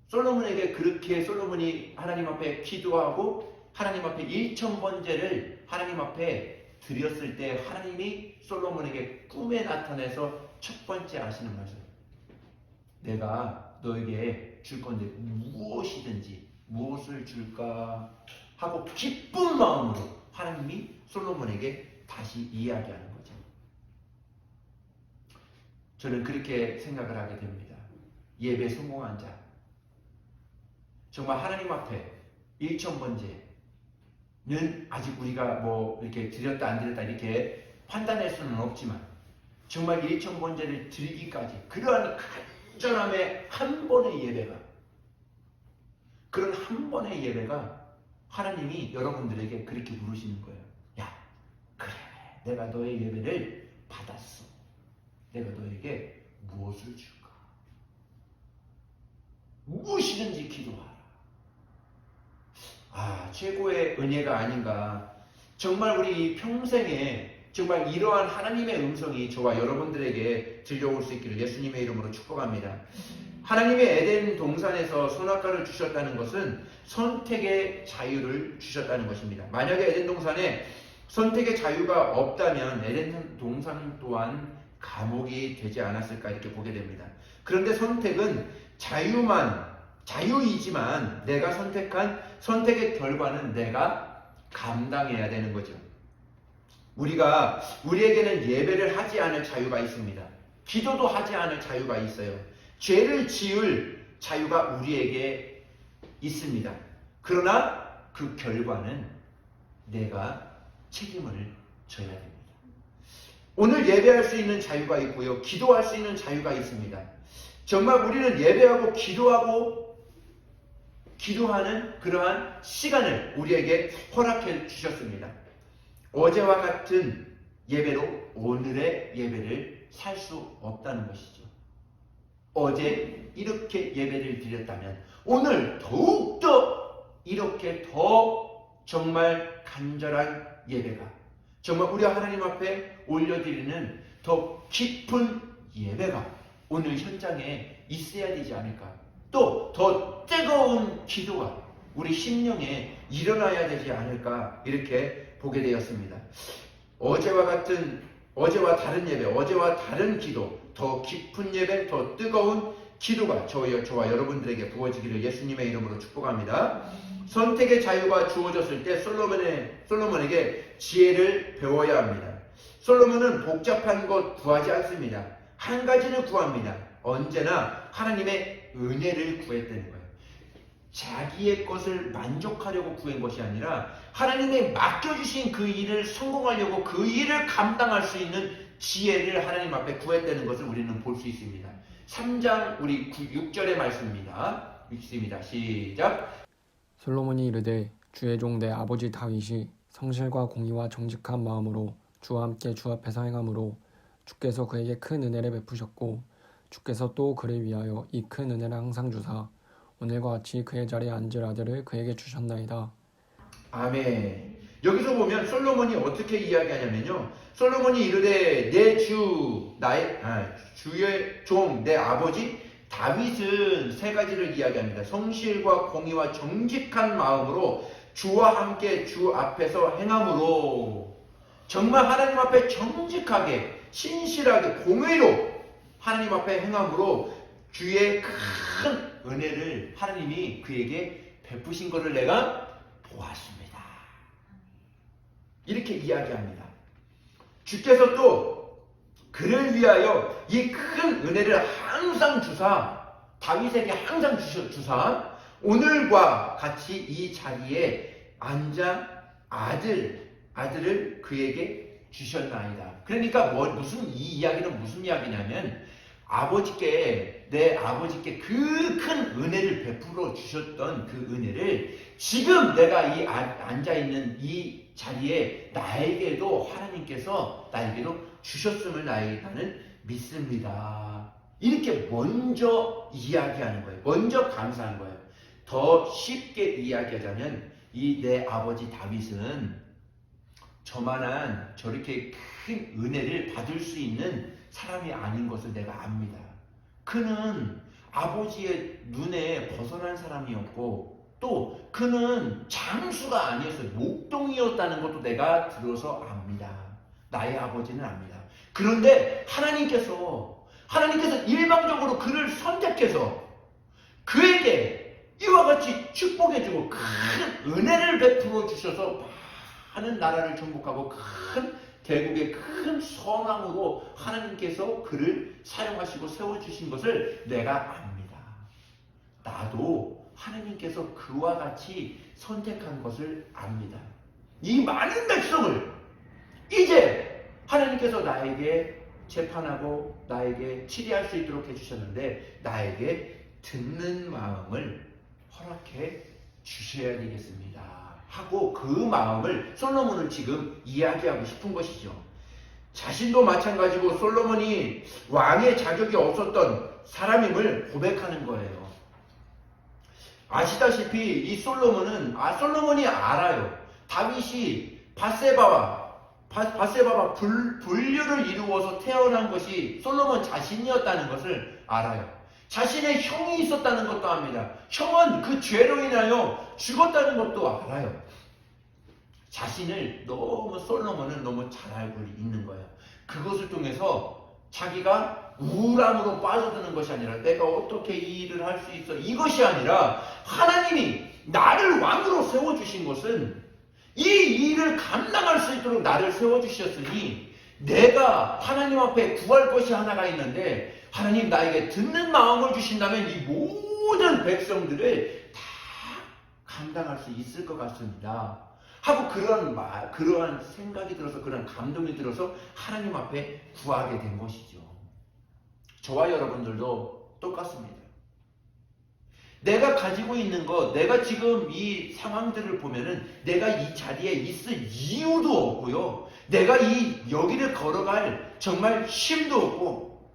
솔로몬이 하나님 앞에 기도하고 하나님 앞에 1000번제를 하나님 앞에 드렸을 때 하나님이 솔로몬에게 꿈에 나타내서 첫 번째 하시는 말씀, 내가 너에게 줄 건데 무엇이든지 무엇을 줄까 하고 기쁜 마음으로 하나님이 솔로몬에게 다시 이야기하는 거죠. 저는 그렇게 생각을 하게 됩니다. 예배 성공한 자, 정말 하나님 앞에 1000번제는 아직 우리가 이렇게 드렸다 안 드렸다 이렇게 판단할 수는 없지만 정말 1000번제를 드리기까지 그러한 간절함의 한 번의 예배가 하나님이 여러분들에게 그렇게 물으시는 거예요. 야, 그래, 내가 너의 예배를 받았어. 내가 너에게 무엇을 줄까? 무엇이든지 기도하라. 최고의 은혜가 아닌가. 정말 우리 평생에 정말 이러한 하나님의 음성이 저와 여러분들에게 들려올 수 있기를 예수님의 이름으로 축복합니다. 하나님의 에덴 동산에서 선악과를 주셨다는 것은 선택의 자유를 주셨다는 것입니다. 만약에 에덴 동산에 선택의 자유가 없다면 에덴 동산 또한 감옥이 되지 않았을까 이렇게 보게 됩니다. 그런데 선택은 자유이지만 내가 선택한 선택의 결과는 내가 감당해야 되는 거죠. 우리에게는 예배를 하지 않을 자유가 있습니다. 기도도 하지 않을 자유가 있어요. 죄를 지을 자유가 우리에게 있습니다. 그러나 그 결과는 내가 책임을 져야 됩니다. 오늘 예배할 수 있는 자유가 있고요. 기도할 수 있는 자유가 있습니다. 정말 우리는 예배하고 기도하는 그러한 시간을 우리에게 허락해 주셨습니다. 어제와 같은 예배로 오늘의 예배를 살 수 없다는 것이죠. 어제 이렇게 예배를 드렸다면 오늘 더욱더 이렇게 더 정말 간절한 예배가, 정말 우리 하나님 앞에 올려드리는 더 깊은 예배가 오늘 현장에 있어야 되지 않을까. 또 더 뜨거운 기도가 우리 심령에 일어나야 되지 않을까, 이렇게 보게 되었습니다. 어제와 다른 예배, 어제와 다른 기도, 더 깊은 예배, 더 뜨거운 기도가 저와 여러분들에게 부어지기를 예수님의 이름으로 축복합니다. 선택의 자유가 주어졌을 때 솔로몬에게 지혜를 배워야 합니다. 솔로몬은 복잡한 것 구하지 않습니다. 한 가지를 구합니다. 언제나 하나님의 은혜를 구했다는 거예요. 자기의 것을 만족하려고 구한 것이 아니라 하나님의 맡겨주신 그 일을 성공하려고 그 일을 감당할 수 있는 지혜를 하나님 앞에 구했다는 것을 우리는 볼 수 있습니다. 3장 우리 6절의 말씀입니다. 읽습니다. 시작. 솔로몬이 이르되 주의 종 내 아버지 다윗이 성실과 공의와 정직한 마음으로 주와 함께 주 앞에서 행함으로 주께서 그에게 큰 은혜를 베푸셨고 주께서 또 그를 위하여 이 큰 은혜를 항상 주사 오늘과 같이 그의 자리에 앉을 아들을 그에게 주셨나이다. 아멘. 여기서 보면 솔로몬이 어떻게 이야기하냐면요, 솔로몬이 이르되 주의 종 내 아버지 다윗은 세 가지를 이야기합니다. 성실과 공의와 정직한 마음으로 주와 함께 주 앞에서 행함으로, 정말 하나님 앞에 정직하게 신실하게 공의로 하나님 앞에 행함으로 주의 큰 은혜를 하나님이 그에게 베푸신 것을 내가 보았습니다. 이렇게 이야기합니다. 주께서 또 그를 위하여 이 큰 은혜를 항상 주사, 다윗에게 항상 주사 오늘과 같이 이 자리에 앉아 아들을 그에게 주셨나이다. 그러니까 무슨 이 이야기는 무슨 이야기냐면 내 아버지께 그 큰 은혜를 베풀어 주셨던 그 은혜를 지금 내가 이 앉아있는 이 자리에 나에게도 주셨음을 나는 믿습니다. 이렇게 먼저 이야기하는 거예요. 먼저 감사한 거예요. 더 쉽게 이야기하자면 이 내 아버지 다윗은 저만한 저렇게 큰 은혜를 받을 수 있는 사람이 아닌 것을 내가 압니다. 그는 아버지의 눈에 벗어난 사람이었고 또 그는 장수가 아니었어요. 목동이었다는 것도 내가 들어서 압니다. 나의 아버지는 압니다. 그런데 하나님께서 일방적으로 그를 선택해서 그에게 이와 같이 축복해주고 큰 은혜를 베풀어 주셔서 많은 나라를 정복하고 큰 대국의 큰 선왕으로 하나님께서 그를 사용하시고 세워주신 것을 내가 압니다. 나도 하나님께서 그와 같이 선택한 것을 압니다. 이 많은 백성을 이제 하나님께서 나에게 재판하고 나에게 치리할 수 있도록 해주셨는데 나에게 듣는 마음을 허락해 주셔야 되겠습니다 하고 그 마음을 솔로몬은 지금 이야기하고 싶은 것이죠. 자신도 마찬가지고 솔로몬이 왕의 자격이 없었던 사람임을 고백하는 거예요. 아시다시피 이 솔로몬이 알아요. 다윗이 바세바와 분류를 이루어서 태어난 것이 솔로몬 자신이었다는 것을 알아요. 자신의 형이 있었다는 것도 압니다. 형은 그 죄로 인하여 죽었다는 것도 알아요. 솔로몬은 너무 잘 알고 있는 거예요. 그것을 통해서 자기가 우울함으로 빠져드는 것이 아니라 내가 어떻게 이 일을 할 수 있어, 이것이 아니라 하나님이 나를 왕으로 세워주신 것은 이 일을 감당할 수 있도록 나를 세워주셨으니 내가 하나님 앞에 구할 것이 하나가 있는데 하나님 나에게 듣는 마음을 주신다면 이 모든 백성들을 다 감당할 수 있을 것 같습니다 하고 그러한 생각이 들어서 그런 감동이 들어서 하나님 앞에 구하게 된 것이죠. 저와 여러분들도 똑같습니다. 내가 가지고 있는 것, 내가 지금 이 상황들을 보면은 내가 이 자리에 있을 이유도 없고요. 내가 여기를 걸어갈 정말 힘도 없고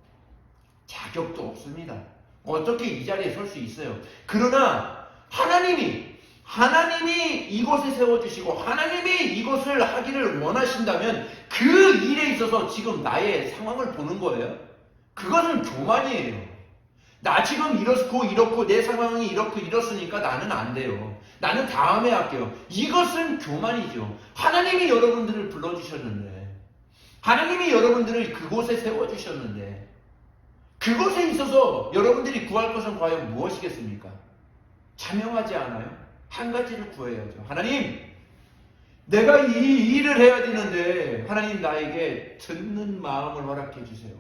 자격도 없습니다. 어떻게 이 자리에 설 수 있어요? 그러나 하나님이 하나님이 이곳에 세워주시고 하나님이 이것을 하기를 원하신다면 그 일에 있어서 지금 나의 상황을 보는 거예요. 그것은 교만이에요. 나 지금 이렇고 내 상황이 이렇으니까 나는 안 돼요. 나는 다음에 할게요. 이것은 교만이죠. 하나님이 여러분들을 불러주셨는데, 하나님이 여러분들을 그곳에 세워주셨는데, 그곳에 있어서 여러분들이 구할 것은 과연 무엇이겠습니까? 자명하지 않아요? 한 가지를 구해야죠. 하나님, 내가 이 일을 해야 되는데 하나님 나에게 듣는 마음을 허락해 주세요.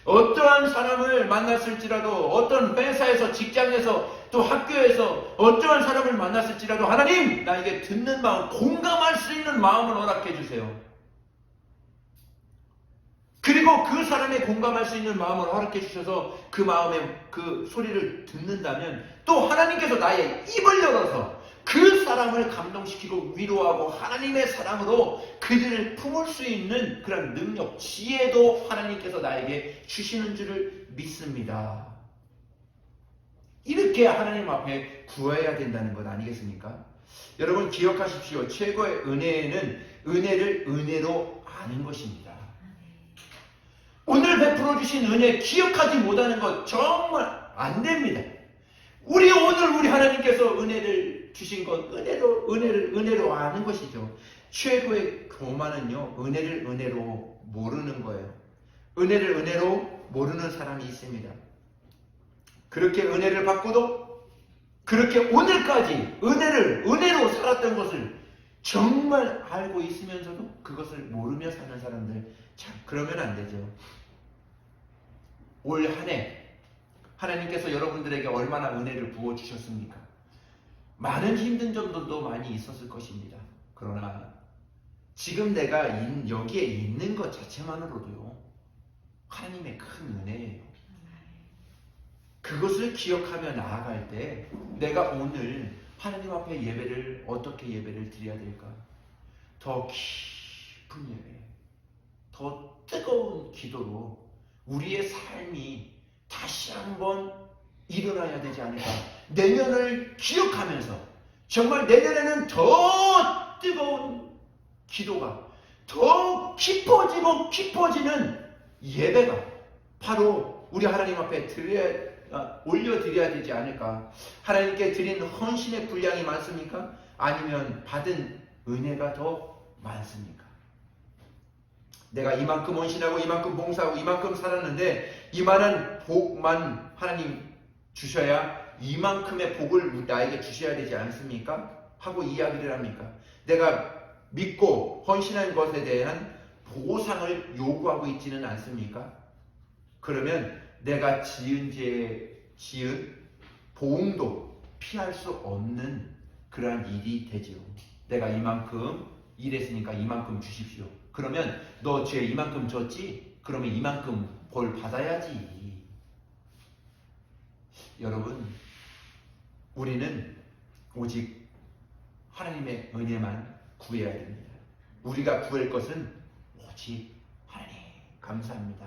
어떠한 사람을 만났을지라도, 어떤 회사에서, 직장에서, 또 학교에서 어떠한 사람을 만났을지라도 하나님 나에게 듣는 마음, 공감할 수 있는 마음을 허락해 주세요. 그리고 그 사람의 공감할 수 있는 마음을 허락해 주셔서 그 마음의 그 소리를 듣는다면 또 하나님께서 나의 입을 열어서 그 사람을 감동시키고 위로하고 하나님의 사랑으로 그들을 품을 수 있는 그런 능력, 지혜도 하나님께서 나에게 주시는 줄을 믿습니다. 이렇게 하나님 앞에 구해야 된다는 것 아니겠습니까? 여러분 기억하십시오. 최고의 은혜는 은혜를 은혜로 아는 것입니다. 오늘 베풀어 주신 은혜 기억하지 못하는 것 정말 안 됩니다. 우리 하나님께서 은혜를 주신 것 은혜를 은혜로 아는 것이죠. 최고의 교만은요, 은혜를 은혜로 모르는 거예요. 은혜를 은혜로 모르는 사람이 있습니다. 그렇게 은혜를 받고도 그렇게 오늘까지 은혜를 은혜로 살았던 것을 정말 알고 있으면서도 그것을 모르며 사는 사람들, 참 그러면 안 되죠. 올 한 해 하나님께서 여러분들에게 얼마나 은혜를 부어주셨습니까? 많은 힘든 점들도 많이 있었을 것입니다. 그러나 지금 내가 여기에 있는 것 자체만으로도요, 하나님의 큰 은혜예요. 그것을 기억하며 나아갈 때 내가 오늘 하나님 앞에 예배를 어떻게 예배를 드려야 될까? 더 깊은 예배, 더 뜨거운 기도로 우리의 삶이 다시 한번 일어나야 되지 않을까? 내년을 기억하면서 정말 내년에는 더 뜨거운 기도가, 더 깊어지고 깊어지는 예배가 바로 우리 하나님 앞에 올려드려야 되지 않을까? 하나님께 드린 헌신의 분량이 많습니까? 아니면 받은 은혜가 더 많습니까? 내가 이만큼 헌신하고 이만큼 봉사하고 이만큼 살았는데 이만한 복만 하나님 주셔야 이만큼의 복을 나에게 주셔야 되지 않습니까? 하고 이야기를 합니까? 내가 믿고 헌신한 것에 대한 보상을 요구하고 있지는 않습니까? 그러면 내가 지은 보응도 피할 수 없는 그러한 일이 되지요. 내가 이만큼 일했으니까 이만큼 주십시오. 그러면 너 죄 이만큼 졌지? 그러면 이만큼 벌 받아야지. 여러분, 우리는 오직 하나님의 은혜만 구해야 됩니다. 우리가 구할 것은 오직 하나님 감사합니다.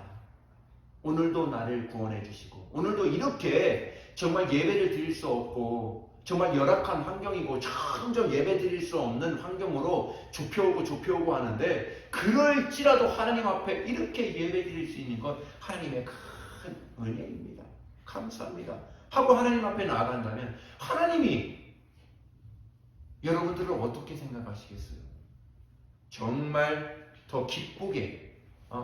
오늘도 나를 구원해 주시고, 오늘도 이렇게 정말 예배를 드릴 수 없고 정말 열악한 환경이고 점점 예배 드릴 수 없는 환경으로 좁혀오고 하는데, 그럴지라도 하나님 앞에 이렇게 예배 드릴 수 있는 것 하나님의 큰 은혜입니다. 감사합니다 하고 하나님 앞에 나아간다면 하나님이 여러분들을 어떻게 생각하시겠어요? 정말 더 기쁘게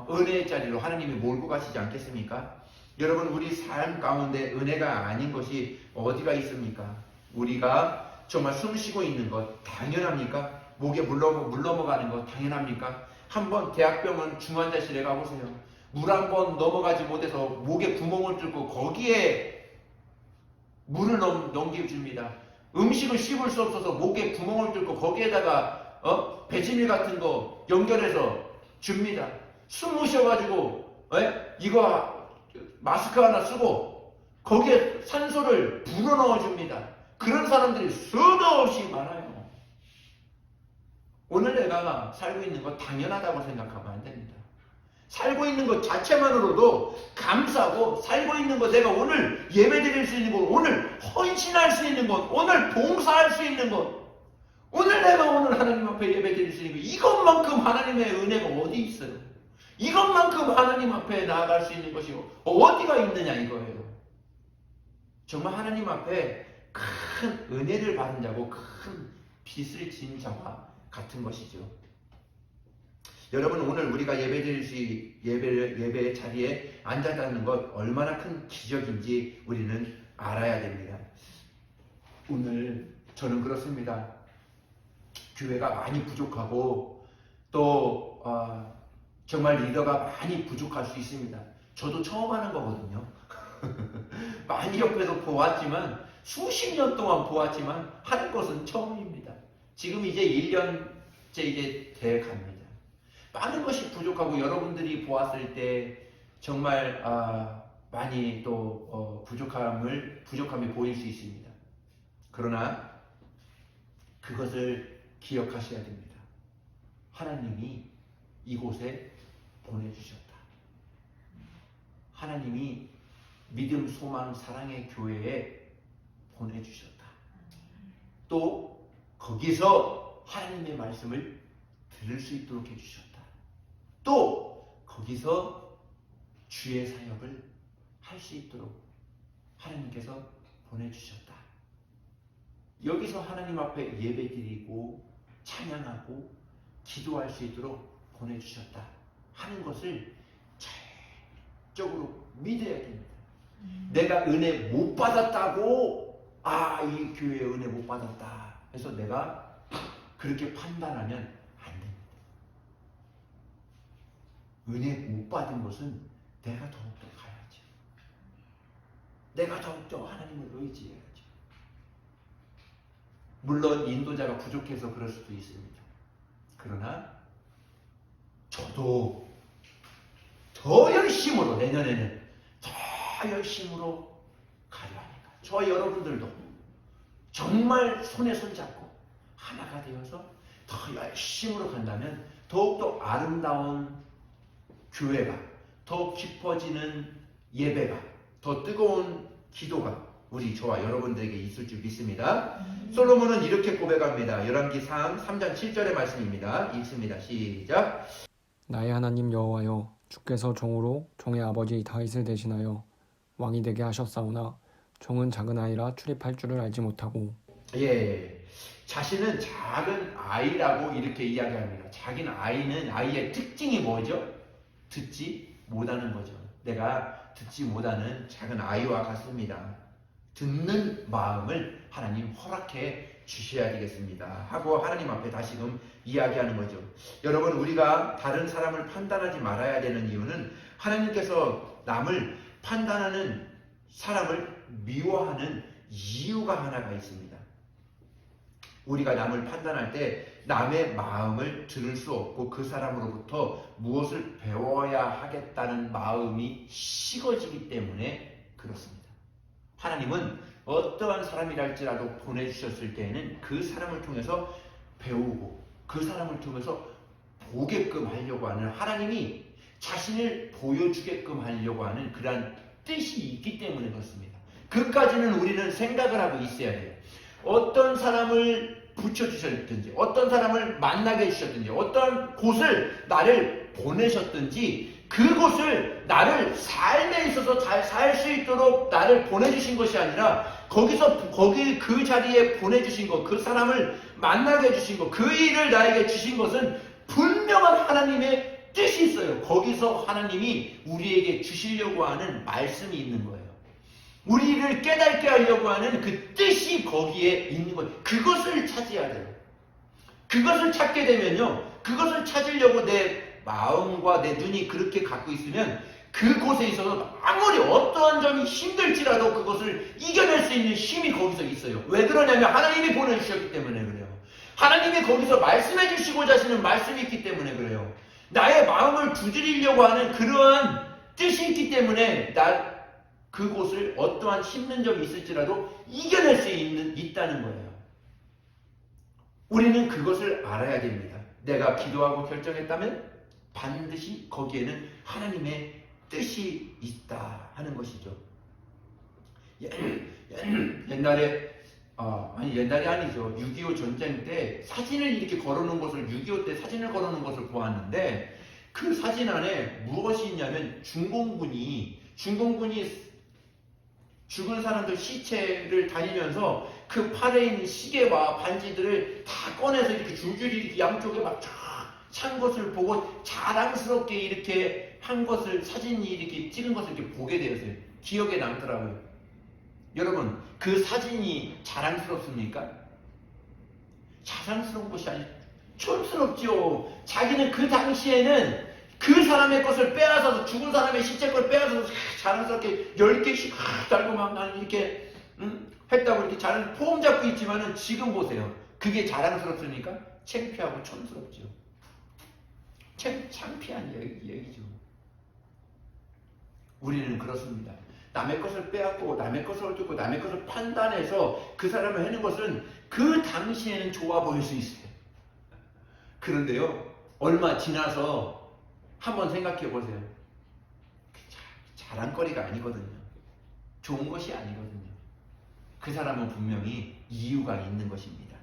은혜의 자리로 하나님이 몰고 가시지 않겠습니까? 여러분, 우리 삶 가운데 은혜가 아닌 것이 어디가 있습니까? 우리가 정말 숨 쉬고 있는 것 당연합니까? 목에 물 넘어가는 것 당연합니까? 한번 대학병원 중환자실에 가보세요. 물 한 번 넘어가지 못해서 목에 구멍을 뚫고 거기에 물을 넘겨줍니다. 음식을 씹을 수 없어서 목에 구멍을 뚫고 거기에다가 배지밀 같은 거 연결해서 줍니다. 숨 못 쉬어가지고 이거 마스크 하나 쓰고 거기에 산소를 불어넣어 줍니다. 그런 사람들이 수도 없이 많아요. 오늘 내가 살고 있는 거 당연하다고 생각하면 안 됩니다. 살고 있는 것 자체만으로도 감사하고, 살고 있는 것, 내가 오늘 예배 드릴 수 있는 것, 오늘 헌신할 수 있는 것, 오늘 봉사할 수 있는 것, 오늘 내가 오늘 하나님 앞에 예배 드릴 수 있는 것, 이것만큼 하나님의 은혜가 어디 있어요? 이것만큼 하나님 앞에 나아갈 수 있는 것이 어디가 있느냐 이거예요. 정말 하나님 앞에 큰 은혜를 받은 자고 큰 빚을 진 자와 같은 것이죠. 여러분, 오늘 우리가 예배의 자리에 앉았다는 것 얼마나 큰 기적인지 우리는 알아야 됩니다. 오늘 저는 그렇습니다. 교회가 많이 부족하고 또 정말 리더가 많이 부족할 수 있습니다. 저도 처음 하는 거거든요. 많이 옆에서 보았지만, 수십 년 동안 보았지만 하는 것은 처음입니다. 지금 이제 1년째 이제 돼 갑니다. 많은 것이 부족하고 여러분들이 보았을 때 정말 많이 또 부족함이 보일 수 있습니다. 그러나 그것을 기억하셔야 됩니다. 하나님이 이곳에 보내주셨다. 하나님이 믿음, 소망, 사랑의 교회에 보내주셨다. 또 거기서 하나님의 말씀을 들을 수 있도록 해주셨다. 또 거기서 주의 사역을 할 수 있도록 하나님께서 보내주셨다. 여기서 하나님 앞에 예배드리고 찬양하고 기도할 수 있도록 보내주셨다 하는 것을 절대적으로 믿어야 됩니다. 내가 은혜 못 받았다고, 이 교회에 은혜 못 받았다 해서 내가 그렇게 판단하면 안 됩니다. 은혜 못 받은 것은 내가 더욱더 가야죠. 내가 더욱더 하나님을 의지해야죠. 물론 인도자가 부족해서 그럴 수도 있습니다. 그러나 저도 더 열심으로, 내년에는 더 열심으로 가려 하니까, 저 여러분들도 정말 손에 손잡고 하나가 되어서 더 열심으로 간다면 더욱더 아름다운 교회가, 더 깊어지는 예배가, 더 뜨거운 기도가 저와 여러분들에게 있을 줄 믿습니다. 솔로몬은 이렇게 고백합니다. 열왕기상 3장 7절의 말씀입니다. 읽습니다. 시작. 나의 하나님 여호와여, 주께서 종으로 종의 아버지 다윗을 대신하여 왕이 되게 하셨사오나 종은 작은 아이라 출입할 줄을 알지 못하고. 자신은 작은 아이라고 이렇게 이야기합니다. 작은 아이는, 아이의 특징이 뭐죠? 듣지 못하는 거죠. 내가 듣지 못하는 작은 아이와 같습니다. 듣는 마음을 하나님 허락해 주셔야 되겠습니다 하고 하나님 앞에 다시금 이야기하는 거죠. 여러분, 우리가 다른 사람을 판단하지 말아야 되는 이유는 하나님께서 남을 판단하는 사람을 미워하는 이유가 하나가 있습니다. 우리가 남을 판단할 때 남의 마음을 들을 수 없고 그 사람으로부터 무엇을 배워야 하겠다는 마음이 식어지기 때문에 그렇습니다. 하나님은 어떠한 사람이랄지라도 보내주셨을 때에는 그 사람을 통해서 배우고 그 사람을 통해서 보게끔 하려고 하는, 하나님이 자신을 보여주게끔 하려고 하는 그러한 뜻이 있기 때문에 그렇습니다. 그까지는 우리는 생각을 하고 있어야 돼요. 어떤 사람을 붙여주셨든지, 어떤 사람을 만나게 해주셨든지, 어떤 곳을 나를 보내셨든지, 그곳을 나를 삶에 있어서 잘 살 수 있도록 나를 보내주신 것이 아니라 거기 그 자리에 보내주신 것, 그 사람을 만나게 해주신 것, 그 일을 나에게 주신 것은 분명한 하나님의 뜻이 있어요. 거기서 하나님이 우리에게 주시려고 하는 말씀이 있는 거예요. 우리를 깨닫게 하려고 하는 그 뜻이 거기에 있는 거예요. 그것을 찾아야 돼요. 그것을 찾게 되면요, 그것을 찾으려고 내 마음과 내 눈이 그렇게 갖고 있으면 그곳에 있어서 아무리 어떠한 점이 힘들지라도 그것을 이겨낼 수 있는 힘이 거기서 있어요. 왜 그러냐면 하나님이 보내주셨기 때문에 그래요. 하나님이 거기서 말씀해 주시고자 하시는 말씀이 있기 때문에 그래요. 나의 마음을 두드리려고 하는 그러한 뜻이 있기 때문에 그곳을 어떠한 힘든 점이 있을지라도 이겨낼 수 있다는 거예요. 우리는 그것을 알아야 됩니다. 내가 기도하고 결정했다면 반드시 거기에는 하나님의 뜻이 있다 하는 것이죠. 옛날에 옛날이 아니죠. 6.25 전쟁 때 사진을 이렇게 걸어놓은 것을 6.25 때 사진을 걸어놓은 것을 보았는데 그 사진 안에 무엇이 있냐면 중공군이 죽은 사람들 시체를 다니면서 그 팔에 있는 시계와 반지들을 다 꺼내서 이렇게 줄줄이 이렇게 양쪽에 막 찬 것을 보고 자랑스럽게 이렇게 한 것을 사진이 이렇게 찍은 것을 이렇게 보게 되었어요. 기억에 남더라고요. 여러분, 그 사진이 자랑스럽습니까? 자랑스러운 것이 아니죠. 촌스럽죠. 자기는 그 당시에는 그 사람의 것을 빼앗아서 죽은 사람의 시체 걸 빼앗아서 자랑스럽게 10개씩 달고 막 나는 이렇게 했다고 이렇게 자랑 폼 잡고 있지만은 지금 보세요. 그게 자랑스럽습니까? 창피하고 촌스럽죠. 창피한 얘기죠. 우리는 그렇습니다. 남의 것을 빼앗고 남의 것을 얻고 남의 것을 판단해서 그 사람을 하는 것은 그 당시에는 좋아 보일 수 있어요. 그런데요, 얼마 지나서 한번 생각해 보세요. 자랑거리가 아니거든요. 좋은 것이 아니거든요. 그 사람은 분명히 이유가 있는 것입니다.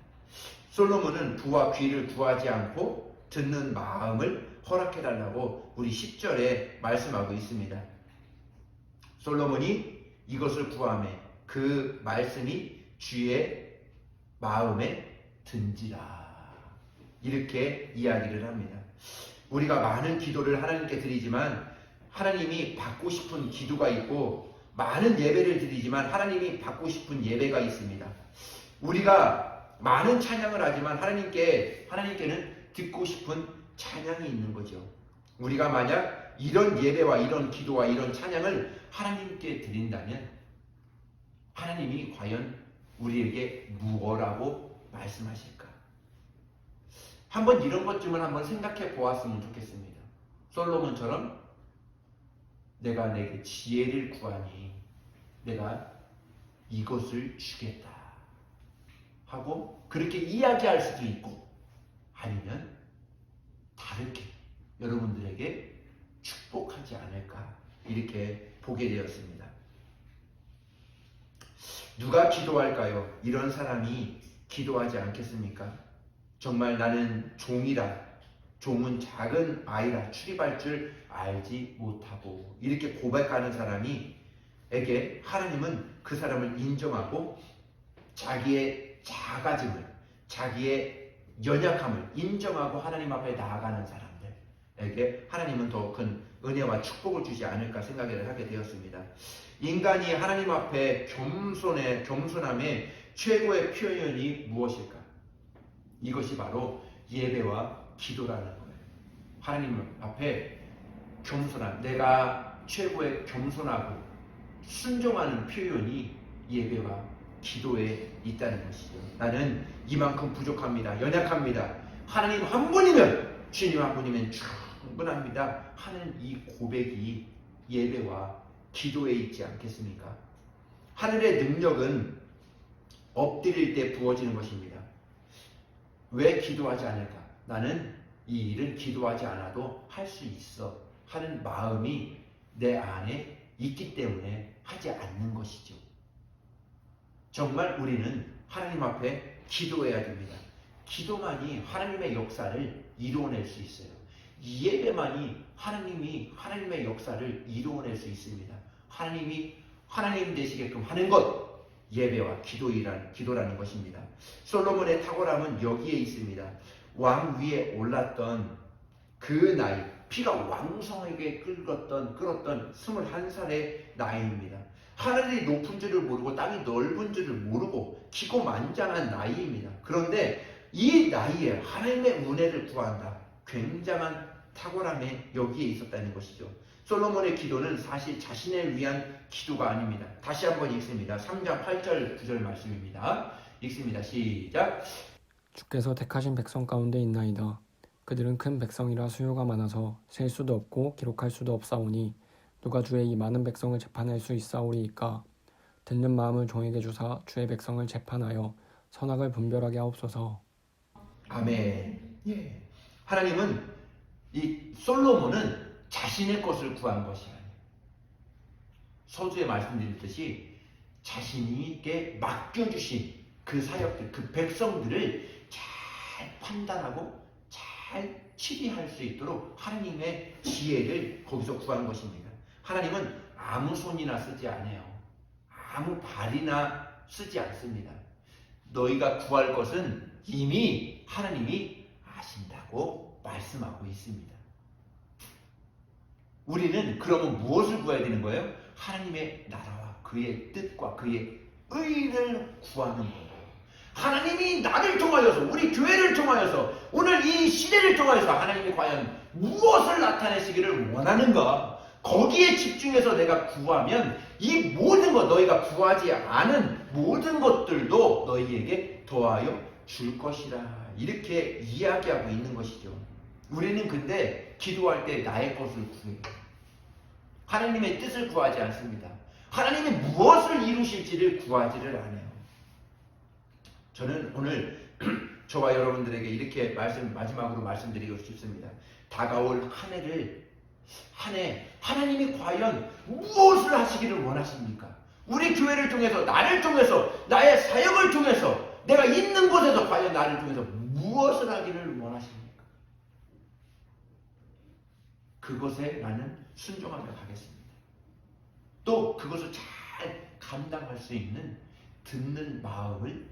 솔로몬은 부와 귀를 구하지 않고 듣는 마음을 허락해달라고 우리 10절에 말씀하고 있습니다. 솔로몬이 이것을 구하매 그 말씀이 주의 마음에 든지라. 이렇게 이야기를 합니다. 우리가 많은 기도를 하나님께 드리지만 하나님이 받고 싶은 기도가 있고 많은 예배를 드리지만 하나님이 받고 싶은 예배가 있습니다. 우리가 많은 찬양을 하지만 하나님께는 듣고 싶은 찬양이 있는 거죠. 우리가 만약 이런 예배와 이런 기도와 이런 찬양을 하나님께 드린다면 하나님이 과연 우리에게 무엇라고 말씀하실까? 한번 이런 것쯤은 한번 생각해 보았으면 좋겠습니다. 솔로몬처럼 내가 내게 지혜를 구하니 내가 이것을 주겠다 하고 그렇게 이야기할 수도 있고 아니면 다르게 여러분들에게 축복하지 않을까 이렇게 보게 되었습니다. 누가 기도할까요? 이런 사람이 기도하지 않겠습니까? 정말 나는 종이라, 종은 작은 아이라 출입할 줄 알지 못하고 이렇게 고백하는 사람에게 하나님은 그 사람을 인정하고 자기의 작아짐을, 자기의 연약함을 인정하고 하나님 앞에 나아가는 사람들에게 하나님은 더 큰 은혜와 축복을 주지 않을까 생각을 하게 되었습니다. 인간이 하나님 앞에 겸손함의 최고의 표현이 무엇일까? 이것이 바로 예배와 기도라는 거예요. 하나님 앞에 겸손한, 내가 최고의 겸손하고 순종하는 표현이 예배와 기도에 있다는 것이죠. 나는 이만큼 부족합니다. 연약합니다. 하나님 한 분이면, 주님 한 분이면 충분합니다 하는 이 고백이 예배와 기도에 있지 않겠습니까? 하늘의 능력은 엎드릴 때 부어지는 것입니다. 왜 기도하지 않을까? 나는 이 일을 기도하지 않아도 할 수 있어 하는 마음이 내 안에 있기 때문에 하지 않는 것이죠. 정말 우리는 하나님 앞에 기도해야 됩니다. 기도만이 하나님의 역사를 이루어낼 수 있어요. 이 예배만이 하나님의 역사를 이루어낼 수 있습니다. 하나님이 하나님 되시게끔 하는 것, 예배와 기도라는 것입니다. 솔로몬의 탁월함은 여기에 있습니다. 왕 위에 올랐던 그 나이, 피가 왕성하게 끓었던 21살의 나이입니다. 하늘이 높은 줄을 모르고 땅이 넓은 줄을 모르고 기고만장한 나이입니다. 그런데 이 나이에 하나님의 은혜를 구한다. 굉장한 탁월함에 여기에 있었다는 것이죠. 솔로몬의 기도는 사실 자신을 위한 기도가 아닙니다. 다시 한번 읽습니다. 3장 8절 9절 말씀입니다. 읽습니다. 시작. 주께서 택하신 백성 가운데 있나이다. 그들은 큰 백성이라 수요가 많아서 셀 수도 없고 기록할 수도 없사오니 누가 주의 이 많은 백성을 재판할 수 있사오리이까. 듣는 마음을 종에게 주사 주의 백성을 재판하여 선악을 분별하게 하옵소서. 아멘. 예. 하나님은 이 솔로몬은 자신의 것을 구한 것이 아니에요. 서두에 말씀드렸듯이 자신에게 맡겨주신 그 사역들, 그 백성들을 잘 판단하고 잘 치리할 수 있도록 하나님의 지혜를 거기서 구하는 것입니다. 하나님은 아무 손이나 쓰지 않아요. 아무 발이나 쓰지 않습니다. 너희가 구할 것은 이미 하나님이 아신다고 말씀하고 있습니다. 우리는 그러면 무엇을 구해야 되는 거예요? 하나님의 나라와 그의 뜻과 그의 의를 구하는 거예요. 하나님이 나를 통하여서, 우리 교회를 통하여서, 오늘 이 시대를 통하여서 하나님이 과연 무엇을 나타내시기를 원하는가? 거기에 집중해서 내가 구하면 이 모든 것, 너희가 구하지 않은 모든 것들도 너희에게 더하여 줄 것이라, 이렇게 이야기하고 있는 것이죠. 우리는 근데 기도할 때 나의 것을 구해요. 하나님의 뜻을 구하지 않습니다. 하나님이 무엇을 이루실지를 구하지를 않아요. 저는 오늘 저와 여러분들에게 이렇게 마지막으로 말씀드리고 싶습니다. 다가올 한 해 하나님이 과연 무엇을 하시기를 원하십니까? 우리 교회를 통해서, 나를 통해서, 나의 사역을 통해서, 내가 있는 곳에서 과연 나를 통해서 무엇을 하기를 원하십니까? 그것에 나는 순종하며 가겠습니다. 또 그것을 잘 감당할 수 있는 듣는 마음을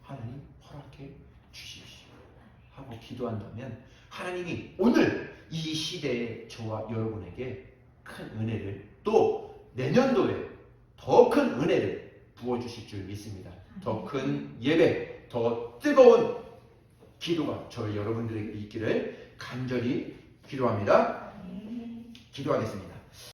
하나님 허락해 주십시오 하고 기도한다면 하나님이 오늘 이 시대에 저와 여러분에게 큰 은혜를, 또 내년도에 더 큰 은혜를 부어주실 줄 믿습니다. 더 큰 예배, 더 뜨거운 기도가 저희 여러분들에게 있기를 간절히 기도합니다. 기도하겠습니다.